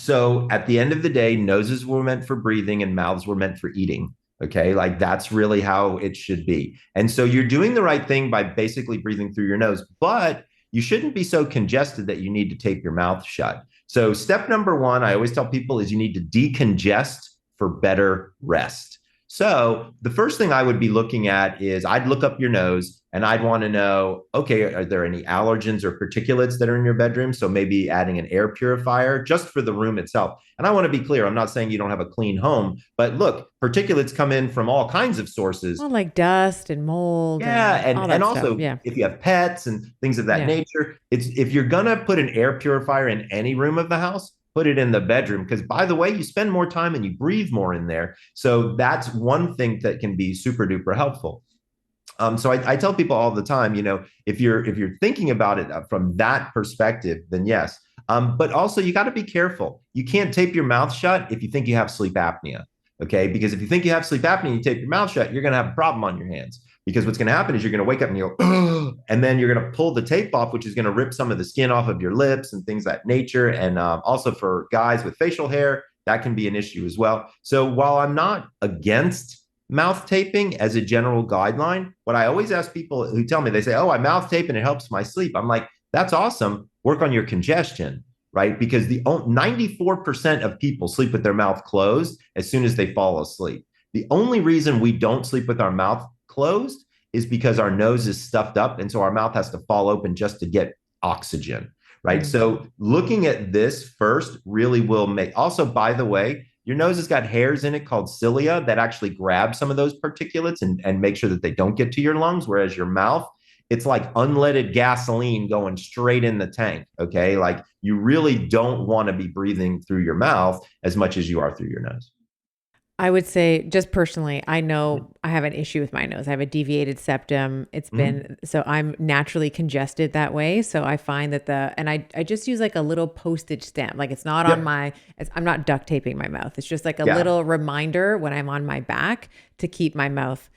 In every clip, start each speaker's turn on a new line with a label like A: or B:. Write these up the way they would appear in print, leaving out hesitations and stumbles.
A: So at the end of the day, noses were meant for breathing and mouths were meant for eating. Okay. Like that's really how it should be. And so you're doing the right thing by basically breathing through your nose, but you shouldn't be so congested that you need to tape your mouth shut. So step number one, I always tell people is you need to decongest for better rest. So the first thing I would be looking at is I'd look up your nose and I'd want to know, okay, are there any allergens or particulates that are in your bedroom? So maybe adding an air purifier just for the room itself. And I want to be clear, I'm not saying you don't have a clean home, but look, particulates come in from all kinds of sources.
B: Well, like dust and mold
A: Yeah,
B: and all
A: and
B: that stuff.
A: also
B: Yeah.
A: if you have pets and things of that
B: Yeah.
A: nature, it's if you're gonna put an air purifier in any room of the house, put it in the bedroom because by the way, you spend more time and you breathe more in there. So that's one thing that can be super duper helpful. So I tell people all the time, if you're thinking about it from that perspective, then yes. But also you got to be careful. You can't tape your mouth shut if you think you have sleep apnea. Okay, because if you think you have sleep apnea and you tape your mouth shut, you're going to have a problem on your hands. Because what's going to happen is you're going to wake up and you go, and then you're going to pull the tape off, which is going to rip some of the skin off of your lips and things of that nature. And also for guys with facial hair, that can be an issue as well. So while I'm not against mouth taping as a general guideline, what I always ask people who tell me, they say, oh, I mouth tape and it helps my sleep. I'm like, that's awesome. Work on your congestion, right? Because the 94% of people sleep with their mouth closed as soon as they fall asleep. The only reason we don't sleep with our mouth closed is because our nose is stuffed up. And so our mouth has to fall open just to get oxygen, right?
B: Mm.
A: So looking at this first really will make, also, by the way, your nose has got hairs in it called cilia that actually grab some of those particulates and make sure that they don't get to your lungs. Whereas your mouth, it's like unleaded gasoline going straight in the tank. Okay. Like you really don't want to be breathing through your mouth as much as you are through your nose.
B: I would say, just personally, I know I have an issue with my nose. I have a deviated septum. It's
A: Mm-hmm.
B: been, so I'm naturally congested that way. So I find that I just use like a little postage stamp. Like it's not on
A: Yep.
B: my, I'm not duct taping my mouth. It's just like a
A: Yeah.
B: little reminder when I'm on my back to keep my mouth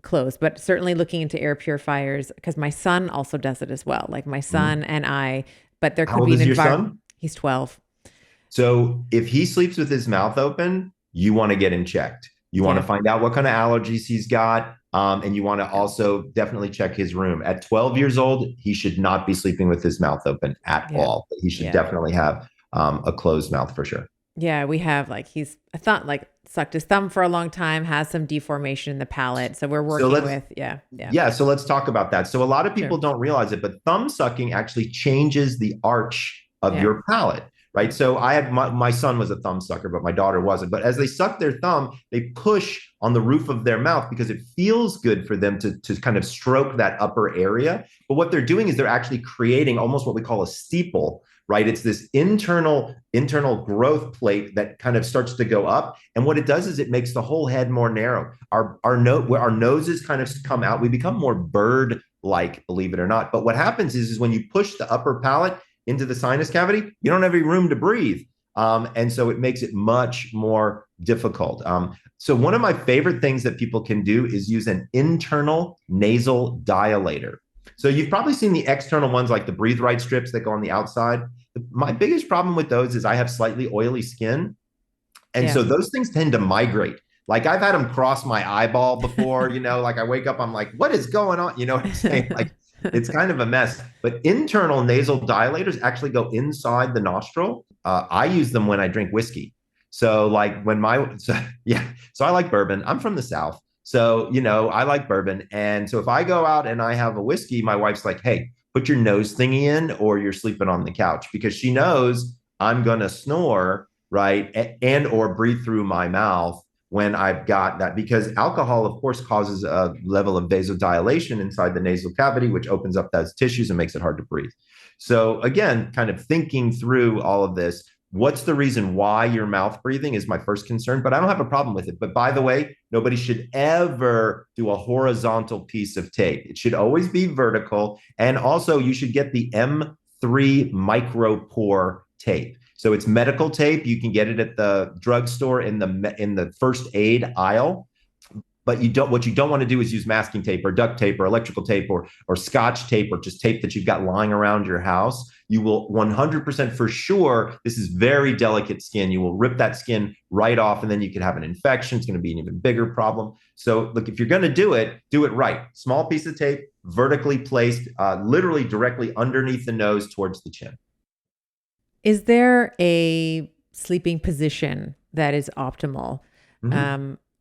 B: closed. But certainly looking into air purifiers, because my son also does it as well. Like my
A: Mm-hmm.
B: son and I, but there
A: How
B: could
A: old
B: be an
A: is your
B: environment.
A: son?
B: He's 12.
A: So if he sleeps with his mouth open, you want to get him checked. You want to
B: Yeah.
A: find out what kind of allergies he's got. And you want to
B: Yeah.
A: also definitely check his room. At 12 years old, he should not be sleeping with his mouth open at
B: Yeah.
A: all. He should
B: Yeah.
A: definitely have a closed mouth for sure.
B: Yeah, we have like I thought like sucked his thumb for a long time, has some deformation in the palate. So we're
A: So
B: working
A: let's
B: with yeah.
A: Yeah, so let's talk about that. So a lot of people
B: Sure.
A: don't realize it, but thumb sucking actually changes the arch of
B: Yeah.
A: your palate, right? So I had my son was a thumb sucker, but my daughter wasn't. But as they suck their thumb, they push on the roof of their mouth because it feels good for them to kind of stroke that upper area. But what they're doing is they're actually creating almost what we call a steeple, right? It's this internal growth plate that kind of starts to go up, and what it does is it makes the whole head more narrow. Our noses kind of come out. We become more bird like, believe it or not. But what happens is when you push the upper palate into the sinus cavity, you don't have any room to breathe. And so it makes it much more difficult. So one of my favorite things that people can do is use an internal nasal dilator. So you've probably seen the external ones like the breathe right strips that go on the outside. My biggest problem with those is I have slightly oily skin. And
B: Yeah.
A: so those things tend to migrate. Like I've had them cross my eyeball before, like I wake up, I'm like, what is going on? You know what I'm saying? Like it's kind of a mess. But internal nasal dilators actually go inside the nostril. I use them when I drink whiskey. So like yeah, so I like bourbon. I'm from the South. So, I like bourbon. And so if I go out and I have a whiskey, my wife's like, hey, put your nose thingy in or you're sleeping on the couch because she knows I'm going to snore, right? And or breathe through my mouth when I've got that, because alcohol, of course, causes a level of vasodilation inside the nasal cavity, which opens up those tissues and makes it hard to breathe. So again, kind of thinking through all of this, what's the reason why you're mouth breathing is my first concern, but I don't have a problem with it. But by the way, nobody should ever do a horizontal piece of tape. It should always be vertical. And also you should get the M3 micropore tape. So it's medical tape. You can get it at the drugstore in the first aid aisle. But what you don't want to do is use masking tape or duct tape or electrical tape or scotch tape or just tape that you've got lying around your house. You will 100% for sure, this is very delicate skin. You will rip that skin right off, and then you could have an infection. It's going to be an even bigger problem. So look, if you're going to do it right. Small piece of tape, vertically placed, literally directly underneath the nose towards the chin.
B: Is there a sleeping position that is optimal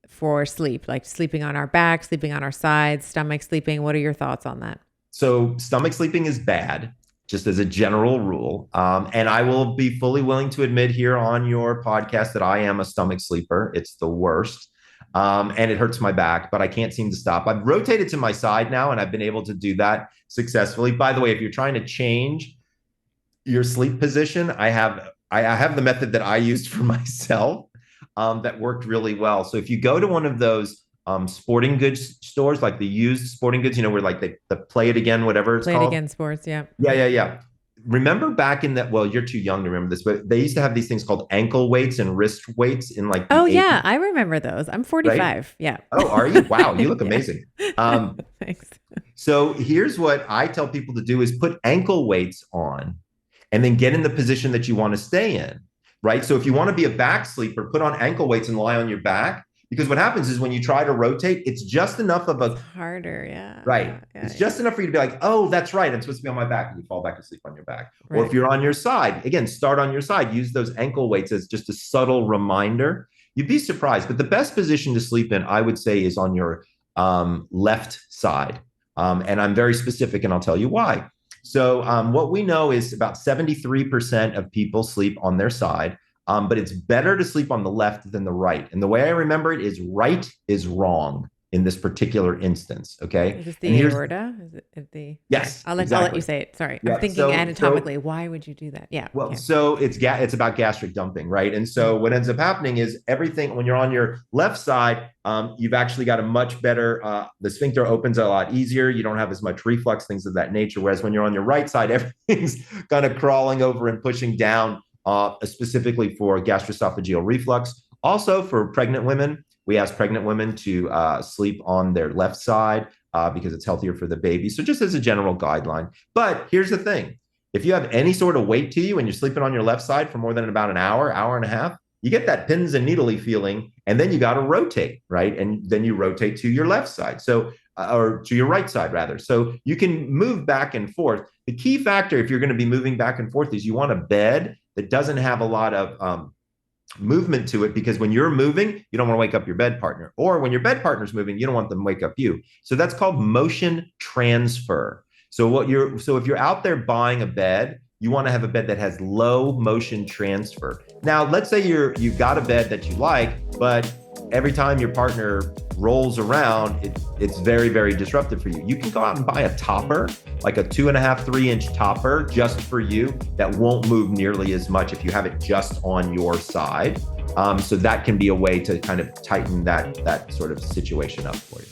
B: for sleep, like sleeping on our back, sleeping on our sides, stomach sleeping? What are your thoughts on that?
A: So stomach sleeping is bad, just as a general rule. And I will be fully willing to admit here on your podcast that I am a stomach sleeper. It's the worst. And it hurts my back, but I can't seem to stop. I've rotated to my side now, and I've been able to do that successfully. By the way, if you're trying to change your sleep position, I have the method that I used for myself that worked really well. So if you go to one of those sporting goods stores, like the used sporting goods, where like the Play It Again, whatever it's
B: Play It
A: called.
B: Again sports, yeah.
A: Yeah. Remember back in that, well, you're too young to remember this, but they used to have these things called ankle weights and wrist weights in like the 80s.
B: Yeah, I remember those. I'm 45. Right? Yeah.
A: Oh, are you? Wow, you look amazing.
B: Thanks.
A: So here's what I tell people to do is put ankle weights on and then get in the position that you want to stay in, right? So if you want to be a back sleeper, put on ankle weights and lie on your back. Because what happens is when you try to rotate, it's just enough of
B: it's harder, yeah.
A: Right. It's just enough for you to be like, oh, that's right. I'm supposed to be on my back. And you fall back asleep on your back. Right. Or if you're on your side, again, start on your side. Use those ankle weights as just a subtle reminder. You'd be surprised. But the best position to sleep in, I would say, is on your left side. And I'm very specific, and I'll tell you why. So what we know is about 73% of people sleep on their side. But it's better to sleep on the left than the right. And the way I remember it is right is wrong in this particular instance. Okay.
B: Is this the aorta? Is it the?
A: Yes.
B: I'll let you say it. Sorry. I'm thinking anatomically. Why would you do that? Yeah.
A: Well, so it's about gastric dumping, right? And so what ends up happening is everything, when you're on your left side, you've actually got a much better, the sphincter opens a lot easier. You don't have as much reflux, things of that nature. Whereas when you're on your right side, everything's kind of crawling over and pushing down. Specifically for gastroesophageal reflux. Also for pregnant women, we ask pregnant women to sleep on their left side because it's healthier for the baby. So just as a general guideline. But here's the thing. If you have any sort of weight to you and you're sleeping on your left side for more than about an hour and a half, you get that pins and needly feeling, and then you got to rotate, right? And then you rotate to your left side. So or to your right side rather. So you can move back and forth. The key factor, if you're going to be moving back and forth, is you want a bed that doesn't have a lot of movement to it, because when you're moving, you don't want to wake up your bed partner. Or when your bed partner's moving, you don't want them to wake up you. So that's called motion transfer. So if you're out there buying a bed, you want to have a bed that has low motion transfer. Now, let's say you've got a bed that you like, but every time your partner rolls around, it's very, very disruptive for you. You can go out and buy a topper, like a 2.5, 3-inch topper just for you that won't move nearly as much if you have it just on your side. So that can be a way to kind of tighten that sort of situation up for you.